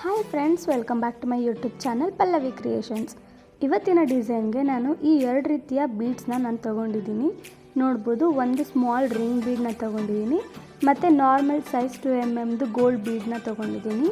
Hi friends, welcome back to my YouTube channel Pallavi creations. ಇವತ್ತಿನ ಡಿಸೈನ್ಗೆ ನಾನು ಈ ಎರಡು ರೀತಿಯ ಬೀಡ್ಸ್ನ ನಾನು ತೊಗೊಂಡಿದ್ದೀನಿ. ನೋಡ್ಬೋದು, ಒಂದು ಸ್ಮಾಲ್ ರಿಂಗ್ ಬೀಡ್ನ ತೊಗೊಂಡಿದ್ದೀನಿ ಮತ್ತು ನಾರ್ಮಲ್ ಸೈಜ್ 2mm ಗೋಲ್ಡ್ ಬೀಡ್ನ ತೊಗೊಂಡಿದ್ದೀನಿ.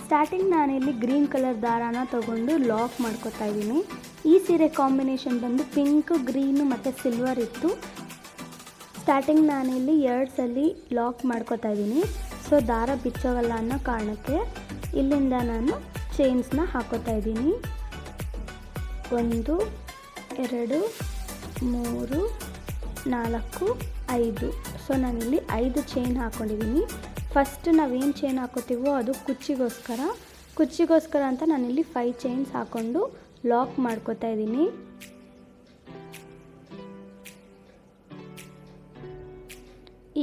ಸ್ಟಾರ್ಟಿಂಗ್ ನಾನಿಲ್ಲಿ ಗ್ರೀನ್ ಕಲರ್ ದಾರಾನ ತೊಗೊಂಡು ಲಾಕ್ ಮಾಡ್ಕೊತಾ ಇದ್ದೀನಿ. ಈ ಸೀರೆ ಕಾಂಬಿನೇಷನ್ ಬಂದು ಪಿಂಕ್, ಗ್ರೀನು ಮತ್ತು ಸಿಲ್ವರ್ ಇತ್ತು. ಸ್ಟಾರ್ಟಿಂಗ್ ನಾನಿಲ್ಲಿ 2 ಸಲ ಲಾಕ್ ಮಾಡ್ಕೊತಾ ಇದ್ದೀನಿ. ಸೊ ದಾರ ಬಿಚ್ಚೋಗಲ್ಲ ಅನ್ನೋ ಕಾರಣಕ್ಕೆ ಇಲ್ಲಿಂದ ನಾನು ಚೈನ್ಸ್ನ ಹಾಕೋತಾ ಇದ್ದೀನಿ. 1 2 3 4 5. ಸೊ ನಾನಿಲ್ಲಿ 5 ಚೈನ್ ಹಾಕ್ಕೊಂಡಿದ್ದೀನಿ. ಫಸ್ಟ್ ನಾವೇನು ಚೈನ್ ಹಾಕೋತೀವೋ ಅದು ಕುಚ್ಚಿಗೋಸ್ಕರ ಅಂತ ನಾನಿಲ್ಲಿ 5 ಚೈನ್ಸ್ ಹಾಕ್ಕೊಂಡು ಲಾಕ್ ಮಾಡ್ಕೋತಾ ಇದ್ದೀನಿ.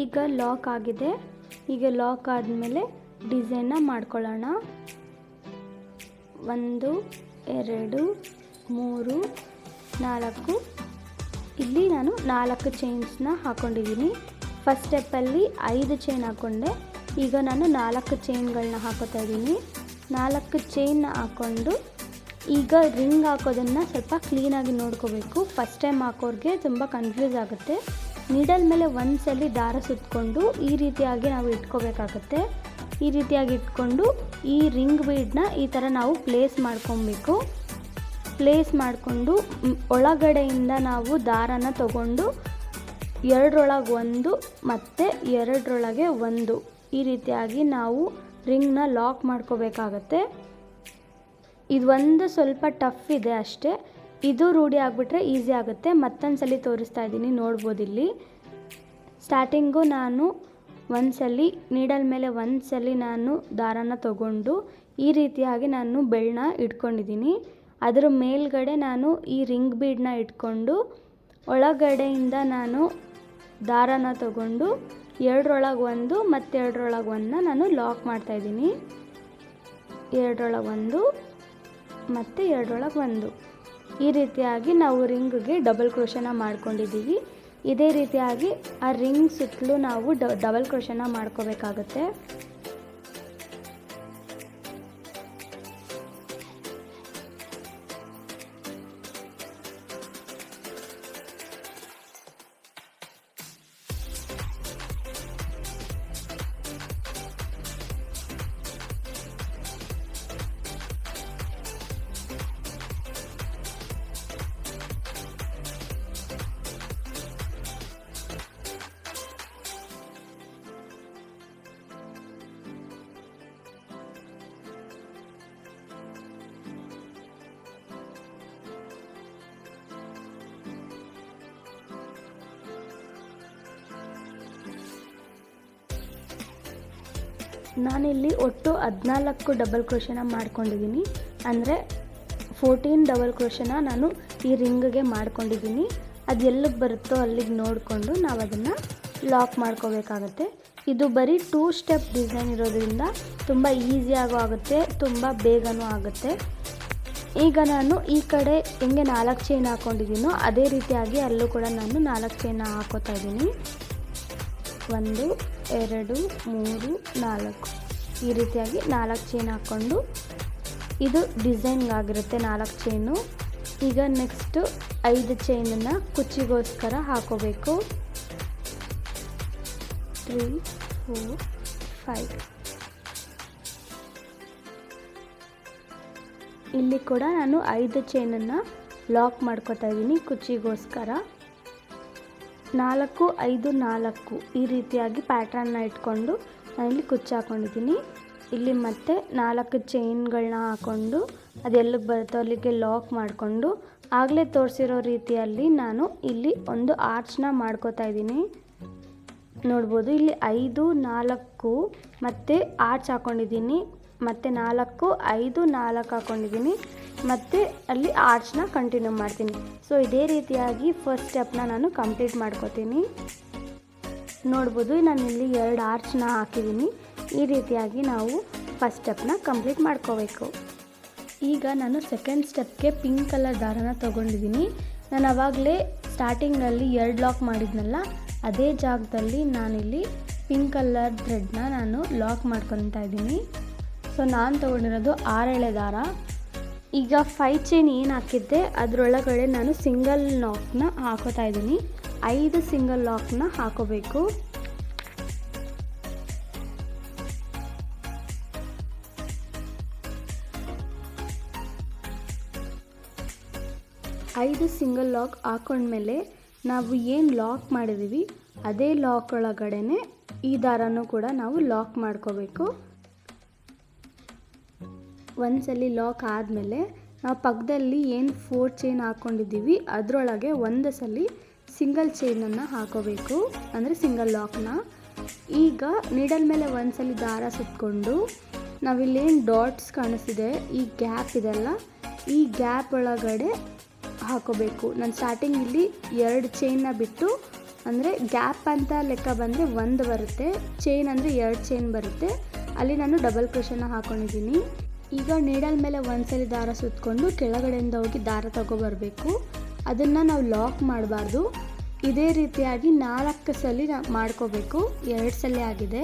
ಈಗ ಲಾಕ್ ಆಗಿದೆ. ಈಗ ಲಾಕ್ ಆದಮೇಲೆ ಡಿಸೈನ್ನ ಮಾಡ್ಕೊಳ್ಳೋಣ. 1 2 3 4. ಇಲ್ಲಿ ನಾನು 4 ಚೈನ್ಸ್ನ ಹಾಕ್ಕೊಂಡಿದ್ದೀನಿ. ಫಸ್ಟ್ ಸ್ಟೆಪ್ಪಲ್ಲಿ 5 ಚೈನ್ ಹಾಕ್ಕೊಂಡೆ. ಈಗ ನಾನು 4 ಚೈನ್ಗಳನ್ನ ಹಾಕೋತಾ ಇದ್ದೀನಿ. 4 ಚೈನ್ನ ಹಾಕ್ಕೊಂಡು ಈಗ ರಿಂಗ್ ಹಾಕೋದನ್ನು ಸ್ವಲ್ಪ ಕ್ಲೀನಾಗಿ ನೋಡ್ಕೋಬೇಕು. ಫಸ್ಟ್ ಟೈಮ್ ಹಾಕೋರಿಗೆ ತುಂಬ ಕನ್ಫ್ಯೂಸ್ ಆಗುತ್ತೆ. ನೀಡಲ್ ಮೇಲೆ ಒಂದು ಸಲ ದಾರ ಸುತ್ತಕೊಂಡು ಈ ರೀತಿಯಾಗಿ ನಾವು ಇಟ್ಕೋಬೇಕಾಗತ್ತೆ. ಈ ರೀತಿಯಾಗಿ ಇಟ್ಕೊಂಡು ಈ ರಿಂಗ್ ಬೀಡನ್ನ ಈ ಥರ ನಾವು ಪ್ಲೇಸ್ ಮಾಡ್ಕೊಬೇಕು. ಪ್ಲೇಸ್ ಮಾಡಿಕೊಂಡು ಒಳಗಡೆಯಿಂದ ನಾವು ದಾರನ ತಗೊಂಡು 2ರೊಳಗೆ 1 ಮತ್ತು 2ರೊಳಗೆ 1 ಈ ರೀತಿಯಾಗಿ ನಾವು ರಿಂಗ್ನ ಲಾಕ್ ಮಾಡ್ಕೋಬೇಕಾಗತ್ತೆ. ಇದು ಒಂದು ಸ್ವಲ್ಪ ಟಫ್ ಇದೆ ಅಷ್ಟೇ. ಇದು ರೂಢಿ ಆಗಿಬಿಟ್ರೆ ಈಸಿ ಆಗುತ್ತೆ. ಮತ್ತೊಂದು ಸಲ ತೋರಿಸ್ತಾ ಇದ್ದೀನಿ, ನೋಡ್ಬೋದು. ಇಲ್ಲಿ ಸ್ಟಾರ್ಟಿಂಗು ನಾನು ಒಂದ್ಸಲಿ ನೀಡಲ್ ಮೇಲೆ ಒಂದ್ಸಲಿ ನಾನು ದಾರಾನ ತಗೊಂಡು ಈ ರೀತಿಯಾಗಿ ನಾನು ಬೆಳ್ಳನ್ನ ಇಟ್ಕೊಂಡಿದ್ದೀನಿ. ಅದರ ಮೇಲ್ಗಡೆ ನಾನು ಈ ರಿಂಗ್ ಬೀಡನ್ನ ಇಟ್ಕೊಂಡು ಒಳಗಡೆಯಿಂದ ನಾನು ದಾರಾನ ತಗೊಂಡು 2ರೊಳಗೆ 1 ಮತ್ತು 2ರೊಳಗೆ 1ನ ನಾನು ಲಾಕ್ ಮಾಡ್ತಾಯಿದ್ದೀನಿ. 2ರೊಳಗೆ 1 ಮತ್ತು 2ರೊಳಗೆ 1 ಈ ರೀತಿಯಾಗಿ ನಾವು ರಿಂಗ್ಗೆ ಡಬಲ್ ಕ್ರೋಶನ ಮಾಡ್ಕೊಂಡಿದ್ದೀವಿ. ಇದೇ ರೀತಿಯಾಗಿ ಆ ರಿಂಗ್ ಸುತ್ತಲೂ ನಾವು ಡಬಲ್ ಕ್ರೋಶನ ಮಾಡ್ಕೋಬೇಕಾಗತ್ತೆ. ನಾನಿಲ್ಲಿ ಒಟ್ಟು 14 ಡಬಲ್ ಕ್ರೋಶನ ಮಾಡ್ಕೊಂಡಿದ್ದೀನಿ. ಅಂದರೆ 14 ಡಬಲ್ ಕ್ರೋಶನ ನಾನು ಈ ರಿಂಗ್ಗೆ ಮಾಡ್ಕೊಂಡಿದ್ದೀನಿ. ಅದು ಎಲ್ಲಿಗೆ ಬರುತ್ತೋ ಅಲ್ಲಿಗೆ ನೋಡಿಕೊಂಡು ನಾವು ಅದನ್ನು ಲಾಕ್ ಮಾಡ್ಕೋಬೇಕಾಗತ್ತೆ. ಇದು ಬರೀ 2 ಸ್ಟೆಪ್ ಡಿಸೈನ್ ಇರೋದ್ರಿಂದ ತುಂಬ ಈಸಿಯಾಗೂ ಆಗುತ್ತೆ, ತುಂಬ ಬೇಗನೂ ಆಗುತ್ತೆ. ಈಗ ನಾನು ಈ ಕಡೆ ಹೆಂಗೆ 4 ಚೈನ್ ಹಾಕ್ಕೊಂಡಿದ್ದೀನೋ ಅದೇ ರೀತಿಯಾಗಿ ಅಲ್ಲೂ ಕೂಡ ನಾನು 4 ಚೈನ್ ಹಾಕೋತಾ ಇದ್ದೀನಿ. 1 2 3 4 ಈ ರೀತಿಯಾಗಿ 4 ಚೈನ್ ಹಾಕ್ಕೊಂಡು ಇದು ಡಿಸೈನ್ಗಾಗಿರುತ್ತೆ 4 ಚೈನು. ಈಗ ನೆಕ್ಸ್ಟು 5 ಚೈನನ್ನು ಕುಚ್ಚಿಗೋಸ್ಕರ ಹಾಕೋಬೇಕು. 3 4 5. ಇಲ್ಲಿ ಕೂಡ ನಾನು 5 ಚೈನನ್ನು ಲಾಕ್ ಮಾಡ್ಕೋತಾ ಇದ್ದೀನಿ ಕುಚ್ಚಿಗೋಸ್ಕರ. 4 5 4 ಈ ರೀತಿಯಾಗಿ ಪ್ಯಾಟ್ರನ್ನ ಇಟ್ಕೊಂಡು ನಾನಿಲ್ಲಿ ಕುಚ್ಚು ಹಾಕ್ಕೊಂಡಿದ್ದೀನಿ. ಇಲ್ಲಿ ಮತ್ತೆ 4 ಚೈನ್ಗಳನ್ನ ಹಾಕ್ಕೊಂಡು ಅದೆಲ್ಲಿಗೆ ಬರುತ್ತೋ ಅಲ್ಲಿಗೆ ಲಾಕ್ ಮಾಡಿಕೊಂಡು ಆಗಲೇ ತೋರಿಸಿರೋ ರೀತಿಯಲ್ಲಿ ನಾನು ಇಲ್ಲಿ ಒಂದು ಆರ್ಚ್ನ ಮಾಡ್ಕೋತಾ ಇದ್ದೀನಿ. ನೋಡ್ಬೋದು, ಇಲ್ಲಿ 5 4 ಮತ್ತು ಆರ್ಚ್ ಹಾಕ್ಕೊಂಡಿದ್ದೀನಿ. ಮತ್ತು 4 5 4 ಹಾಕ್ಕೊಂಡಿದ್ದೀನಿ. ಮತ್ತು ಅಲ್ಲಿ ಆರ್ಚ್ನ ಕಂಟಿನ್ಯೂ ಮಾಡ್ತೀನಿ. ಸೊ ಇದೇ ರೀತಿಯಾಗಿ ಫಸ್ಟ್ ಸ್ಟೆಪ್ನ ನಾನು ಕಂಪ್ಲೀಟ್ ಮಾಡ್ಕೋತೀನಿ. ನೋಡ್ಬೋದು, ನಾನಿಲ್ಲಿ 2 ಆರ್ಚ್ನ ಹಾಕಿದ್ದೀನಿ. ಈ ರೀತಿಯಾಗಿ ನಾವು ಫಸ್ಟ್ ಸ್ಟೆಪ್ನ ಕಂಪ್ಲೀಟ್ ಮಾಡ್ಕೋಬೇಕು. ಈಗ ನಾನು ಸೆಕೆಂಡ್ ಸ್ಟೆಪ್ಗೆ ಪಿಂಕ್ ಕಲರ್ ದಾರನ ತೊಗೊಂಡಿದ್ದೀನಿ. ನಾನು ಆವಾಗಲೇ ಸ್ಟಾರ್ಟಿಂಗಲ್ಲಿ 2 ಲಾಕ್ ಮಾಡಿದ್ನಲ್ಲ, ಅದೇ ಜಾಗದಲ್ಲಿ ನಾನಿಲ್ಲಿ ಪಿಂಕ್ ಕಲರ್ ಥ್ರೆಡ್ನ ನಾನು ಲಾಕ್ ಮಾಡ್ಕೊತಾ ಇದ್ದೀನಿ. ಸೊ ನಾನು ತೊಗೊಂಡಿರೋದು 6 ಎಳೆ ದಾರ. ಈಗ 5 ಚೈನ್ ಏನು ಹಾಕಿದ್ದೆ ಅದರೊಳಗಡೆ ನಾನು ಸಿಂಗಲ್ ಲಾಕ್ನ ಹಾಕೋತಾ ಇದ್ದೀನಿ. 5 ಸಿಂಗಲ್ ಲಾಕ್ನ ಹಾಕೋಬೇಕು. ಐದು ಸಿಂಗಲ್ ಲಾಕ್ ಹಾಕೊಂಡ್ಮೇಲೆ ನಾವು ಏನು ಲಾಕ್ ಮಾಡಿದ್ದೀವಿ ಅದೇ ಲಾಕ್ ಒಳಗಡೆನೆ ಈ ದಾರನೂ ಕೂಡ ನಾವು ಲಾಕ್ ಮಾಡ್ಕೋಬೇಕು. ಒಂದ್ಸಲಿ ಲಾಕ್ ಆದಮೇಲೆ ನಾವು ಪಕ್ಕದಲ್ಲಿ ಏನು 4 ಚೈನ್ ಹಾಕ್ಕೊಂಡಿದ್ದೀವಿ ಅದರೊಳಗೆ ಒಂದು ಸಲ ಸಿಂಗಲ್ ಚೈನನ್ನು ಹಾಕೋಬೇಕು, ಅಂದರೆ ಸಿಂಗಲ್ ಲಾಕ್ನ. ಈಗ ನೀಡಲ್ ಮೇಲೆ ಒಂದ್ಸಲಿ ದಾರ ಸುತ್ತಕೊಂಡು ನಾವಿಲ್ಲೇನು ಡಾಟ್ಸ್ ಕಾಣಿಸ್ತಿದೆ, ಈ ಗ್ಯಾಪ್ ಇದೆಲ್ಲ, ಈ ಗ್ಯಾಪ್ ಒಳಗಡೆ ಹಾಕೋಬೇಕು. ನಾನು ಸ್ಟಾರ್ಟಿಂಗ್ ಇಲ್ಲಿ 2 ಚೈನ್ನ ಬಿಟ್ಟು, ಅಂದರೆ ಗ್ಯಾಪ್ ಅಂತ ಲೆಕ್ಕ ಬಂದರೆ 1 ಬರುತ್ತೆ, ಚೈನ್ ಅಂದರೆ 2 ಚೈನ್ ಬರುತ್ತೆ, ಅಲ್ಲಿ ನಾನು ಡಬಲ್ ಕ್ರೋಶನ ಹಾಕ್ಕೊಂಡಿದ್ದೀನಿ. ಈಗ ನೀಡಲ್ ಮೇಲೆ ಒಂದ್ಸಲಿ ದಾರ ಸುತ್ತಕೊಂಡು ಕೆಳಗಡೆಯಿಂದ ಹೋಗಿ ದಾರ ತಗೊಬರಬೇಕು. ಅದನ್ನು ನಾವು ಲಾಕ್ ಮಾಡಬಾರ್ದು. ಇದೇ ರೀತಿಯಾಗಿ 4 ಸಲ ಮಾಡ್ಕೋಬೇಕು. 2 ಸಲ ಆಗಿದೆ.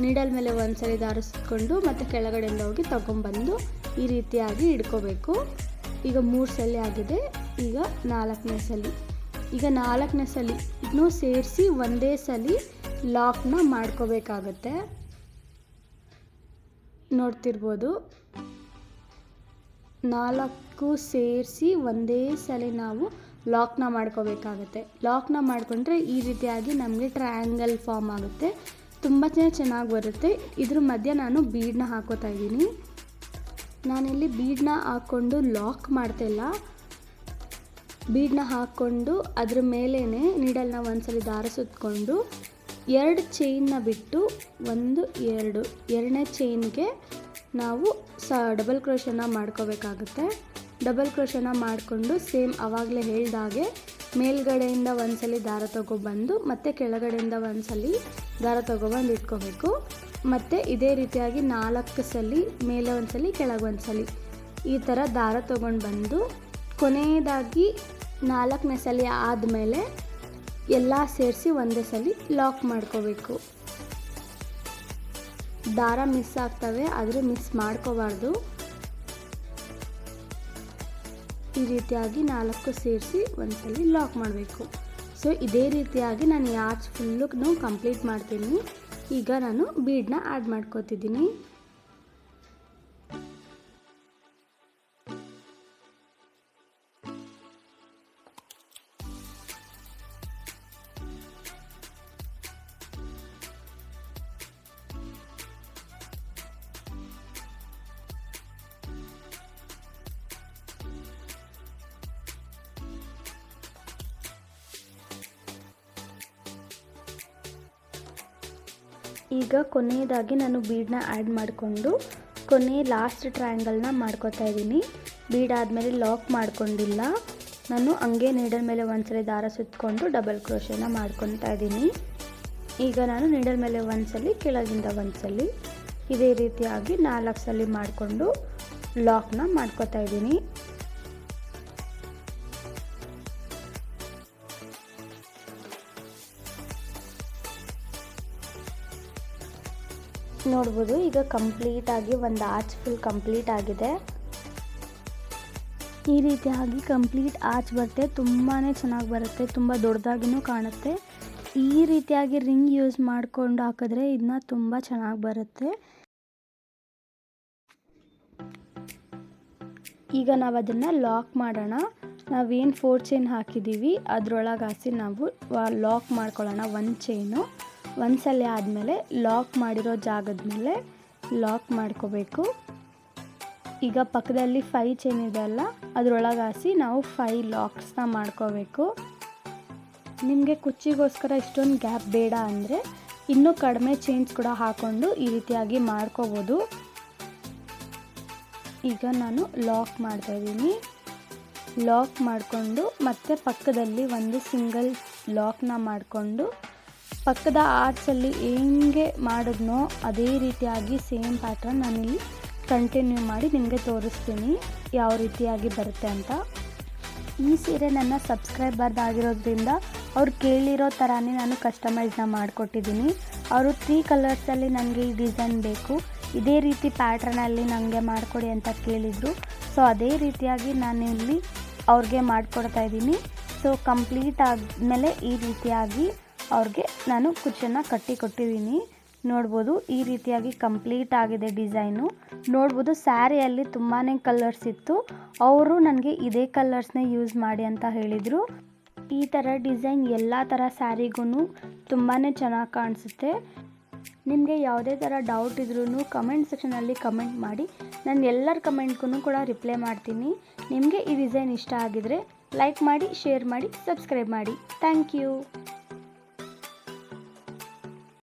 ನೀಡಲ್ ಮೇಲೆ ಒಂದ್ಸಲಿ ದಾರ ಸುತ್ತಕೊಂಡು ಮತ್ತು ಕೆಳಗಡೆಯಿಂದ ಹೋಗಿ ತಗೊಂಬಂದು ಈ ರೀತಿಯಾಗಿ ಇಟ್ಕೋಬೇಕು. ಈಗ 3 ಸಲ ಆಗಿದೆ. ಈಗ 4ನೇ ಸಲ. ಈಗ 4ನೇ ಸಲ ಇನ್ನೂ ಸೇರಿಸಿ ಒಂದೇ ಸಲ ಲಾಕ್ನ ಮಾಡ್ಕೋಬೇಕಾಗತ್ತೆ. ನೋಡ್ತಿರ್ಬೋದು, 4 ಸೇರಿಸಿ ಒಂದೇ ಸಲ ನಾವು ಲಾಕ್ನ ಮಾಡ್ಕೋಬೇಕಾಗತ್ತೆ. ಲಾಕ್ನ ಮಾಡಿಕೊಂಡ್ರೆ ಈ ರೀತಿಯಾಗಿ ನಮಗೆ ಟ್ರಯಾಂಗಲ್ ಫಾರ್ಮ್ ಆಗುತ್ತೆ, ತುಂಬ ಚೆನ್ನಾಗಿ ಬರುತ್ತೆ. ಇದ್ರ ಮಧ್ಯೆ ನಾನು ಬೀಡನ್ನ ಹಾಕೋತಾ ಇದ್ದೀನಿ. ನಾನಿಲ್ಲಿ ಬೀಡನ್ನ ಹಾಕ್ಕೊಂಡು ಲಾಕ್ ಮಾಡ್ತಾಯಿಲ್ಲ, ಬೀಡನ್ನ ಹಾಕ್ಕೊಂಡು ಅದ್ರ ಮೇಲೇ ನೀಡಲ್ನ ಒಂದ್ಸಲಿ ದಾರ ಸುತ್ತಕೊಂಡು 2 ಚೈನ್ನ ಬಿಟ್ಟು 1 2 2ನೇ ಚೈನ್ಗೆ ನಾವು ಡಬಲ್ ಕ್ರೋಶನ ಮಾಡ್ಕೋಬೇಕಾಗುತ್ತೆ. ಡಬಲ್ ಕ್ರೋಶನ ಮಾಡಿಕೊಂಡು ಸೇಮ್ ಆವಾಗಲೇ ಹೇಳ್ದಾಗೆ ಮೇಲ್ಗಡೆಯಿಂದ ಒಂದ್ಸಲಿ ದಾರ ತೊಗೊಬಂದು ಮತ್ತು ಕೆಳಗಡೆಯಿಂದ ಒಂದ್ಸಲಿ ದಾರ ತೊಗೊಬಂದು ಇಟ್ಕೋಬೇಕು. ಮತ್ತು ಇದೇ ರೀತಿಯಾಗಿ 4 ಸಲ ಮೇಲೆ ಒಂದ್ಸಲಿ ಕೆಳಗೆ ಒಂದ್ಸಲಿ ಈ ಥರ ದಾರ ತೊಗೊಂಡು ಬಂದು ಕೊನೆಯದಾಗಿ 4ನೇ ಸಲ ಆದಮೇಲೆ ಎಲ್ಲ ಸೇರಿಸಿ ಒಂದೇ ಸಲ ಲಾಕ್ ಮಾಡ್ಕೋಬೇಕು. ದಾರ ಮಿಸ್ ಆಗ್ತವೆ, ಆದರೆ ಮಿಸ್ ಮಾಡ್ಕೋಬಾರ್ದು. ಈ ರೀತಿಯಾಗಿ 4 ಸೇರಿಸಿ ಒಂದ್ಸಲ ಲಾಕ್ ಮಾಡಬೇಕು. ಸೊ ಇದೇ ರೀತಿಯಾಗಿ ನಾನು ಈ ಆರ್ಚ್ ಫುಲ್ಲು ಕಂಪ್ಲೀಟ್ ಮಾಡ್ತೀನಿ. ಈಗ ನಾನು ಬೀಡನ್ನ ಆ್ಯಡ್ ಮಾಡ್ಕೋತಿದ್ದೀನಿ. ಈಗ ಕೊನೆಯದಾಗಿ ನಾನು ಬೀಡನ್ನ ಆ್ಯಡ್ ಮಾಡಿಕೊಂಡು ಕೊನೆ ಲಾಸ್ಟ್ ಟ್ರಯಾಂಗಲ್ನ ಮಾಡ್ಕೋತಾ ಇದ್ದೀನಿ. ಬೀಡ್ ಆದಮೇಲೆ ಲಾಕ್ ಮಾಡ್ಕೊಂಡಿಲ್ಲ, ನಾನು ಹಂಗೆ ನೀಡಲ್ ಮೇಲೆ ಒಂದ್ಸಲಿ ದಾರ ಸುತ್ತಕೊಂಡು ಡಬಲ್ ಕ್ರೋಶನ ಮಾಡ್ಕೊತಾ ಇದ್ದೀನಿ. ಈಗ ನಾನು ನೀಡಲ್ ಮೇಲೆ ಒಂದ್ಸಲಿ ಕೆಳಗಿಂದ ಒಂದ್ಸಲಿ ಇದೇ ರೀತಿಯಾಗಿ 4 ಸಲ ಮಾಡಿಕೊಂಡು ಲಾಕ್ನ ಮಾಡ್ಕೋತಾ ಇದ್ದೀನಿ. ನೋಡ್ಬೋದು, ಈಗ ಕಂಪ್ಲೀಟಾಗಿ ಒಂದು ಆರ್ಚ್ ಫುಲ್ ಕಂಪ್ಲೀಟ್ ಆಗಿದೆ. ಈ ರೀತಿಯಾಗಿ ಕಂಪ್ಲೀಟ್ ಆರ್ಚ್ ಬರುತ್ತೆ, ತುಂಬಾ ಚೆನ್ನಾಗಿ ಬರುತ್ತೆ, ತುಂಬ ದೊಡ್ಡದಾಗಿನೂ ಕಾಣುತ್ತೆ. ಈ ರೀತಿಯಾಗಿ ರಿಂಗ್ ಯೂಸ್ ಮಾಡಿಕೊಂಡು ಹಾಕಿದ್ರೆ ಇದನ್ನ ತುಂಬ ಚೆನ್ನಾಗಿ ಬರುತ್ತೆ. ಈಗ ನಾವು ಅದನ್ನು ಲಾಕ್ ಮಾಡೋಣ. ನಾವೇನು 4 ಚೈನ್ ಹಾಕಿದ್ದೀವಿ ಅದರೊಳಗೆ ಹಾಸಿ ನಾವು ಲಾಕ್ ಮಾಡ್ಕೊಳ್ಳೋಣ. 1 ಚೈನು ಒಂದ್ಸಲ ಆದಮೇಲೆ ಲಾಕ್ ಮಾಡಿರೋ ಜಾಗದ ಮೇಲೆ ಲಾಕ್ ಮಾಡ್ಕೋಬೇಕು. ಈಗ ಪಕ್ಕದಲ್ಲಿ 5 ಚೈನ್ ಇದೆಯಲ್ಲ ಅದರೊಳಗೆ ಹಾಸಿ ನಾವು 5 ಲಾಕ್ಸ್ನ ಮಾಡ್ಕೋಬೇಕು. ನಿಮಗೆ ಕುಚ್ಚಿಗೋಸ್ಕರ ಇಷ್ಟೊಂದು ಗ್ಯಾಪ್ ಬೇಡ ಅಂದರೆ ಇನ್ನೂ ಕಡಿಮೆ ಚೈನ್ಸ್ ಕೂಡ ಹಾಕ್ಕೊಂಡು ಈ ರೀತಿಯಾಗಿ ಮಾಡ್ಕೋಬೋದು. ಈಗ ನಾನು ಲಾಕ್ ಮಾಡ್ತಾಯಿದ್ದೀನಿ. ಲಾಕ್ ಮಾಡಿಕೊಂಡು ಮತ್ತೆ ಪಕ್ಕದಲ್ಲಿ ಒಂದು ಸಿಂಗಲ್ ಲಾಕ್ನ ಮಾಡಿಕೊಂಡು ಪಕ್ಕದ ಆರ್ಚಲ್ಲಿ ಹೆಂಗೆ ಮಾಡಿದ್ನೋ ಅದೇ ರೀತಿಯಾಗಿ ಸೇಮ್ ಪ್ಯಾಟ್ರನ್ ನಾನಿಲ್ಲಿ ಕಂಟಿನ್ಯೂ ಮಾಡಿ ನಿಮಗೆ ತೋರಿಸ್ತೀನಿ ಯಾವ ರೀತಿಯಾಗಿ ಬರುತ್ತೆ ಅಂತ. ಈ ಸೀರೆ ನನ್ನ ಸಬ್ಸ್ಕ್ರೈಬರ್ದು ಆಗಿರೋದ್ರಿಂದ ಅವ್ರು ಕೇಳಿರೋ ಥರನೇ ನಾನು ಕಸ್ಟಮೈಸ್ನ ಮಾಡಿಕೊಟ್ಟಿದ್ದೀನಿ. ಅವರು 3 ಕಲರ್ಸಲ್ಲಿ ನನಗೆ ಈ ಡಿಸೈನ್ ಬೇಕು, ಇದೇ ರೀತಿ ಪ್ಯಾಟ್ರನಲ್ಲಿ ನನಗೆ ಮಾಡಿಕೊಡಿ ಅಂತ ಕೇಳಿದರು. ಸೊ ಅದೇ ರೀತಿಯಾಗಿ ನಾನು ಇಲ್ಲಿ ಅವ್ರಿಗೆ ಮಾಡಿಕೊಡ್ತಾ ಇದ್ದೀನಿ. ಸೊ ಕಂಪ್ಲೀಟ್ ಆದಮೇಲೆ ಈ ರೀತಿಯಾಗಿ ಅವ್ರಿಗೆ ನಾನು ಕುಚ್ಚನ್ನು ಕಟ್ಟಿ ಕೊಟ್ಟಿದ್ದೀನಿ. ನೋಡ್ಬೋದು ಈ ರೀತಿಯಾಗಿ ಕಂಪ್ಲೀಟ್ ಆಗಿದೆ ಡಿಸೈನು. ನೋಡ್ಬೋದು ಸ್ಯಾರಿಯಲ್ಲಿ ತುಂಬಾ ಕಲರ್ಸ್ ಇತ್ತು. ಅವರು ನನಗೆ ಇದೇ ಕಲರ್ಸ್ನೇ ಯೂಸ್ ಮಾಡಿ ಅಂತ ಹೇಳಿದರು. ಈ ಥರ ಡಿಸೈನ್ ಎಲ್ಲ ಥರ ಸ್ಯಾರಿಗೂ ತುಂಬಾ ಚೆನ್ನಾಗಿ ಕಾಣಿಸುತ್ತೆ. ನಿಮಗೆ ಯಾವುದೇ ಥರ ಡೌಟ್ ಇದ್ರೂ ಕಮೆಂಟ್ ಸೆಕ್ಷನಲ್ಲಿ ಕಮೆಂಟ್ ಮಾಡಿ. ನಾನು ಎಲ್ಲರ ಕಮೆಂಟ್ಗೂ ಕೂಡ ರಿಪ್ಲೈ ಮಾಡ್ತೀನಿ. ನಿಮಗೆ ಈ ಡಿಸೈನ್ ಇಷ್ಟ ಆಗಿದರೆ ಲೈಕ್ ಮಾಡಿ, ಶೇರ್ ಮಾಡಿ, ಸಬ್ಸ್ಕ್ರೈಬ್ ಮಾಡಿ. Thank you.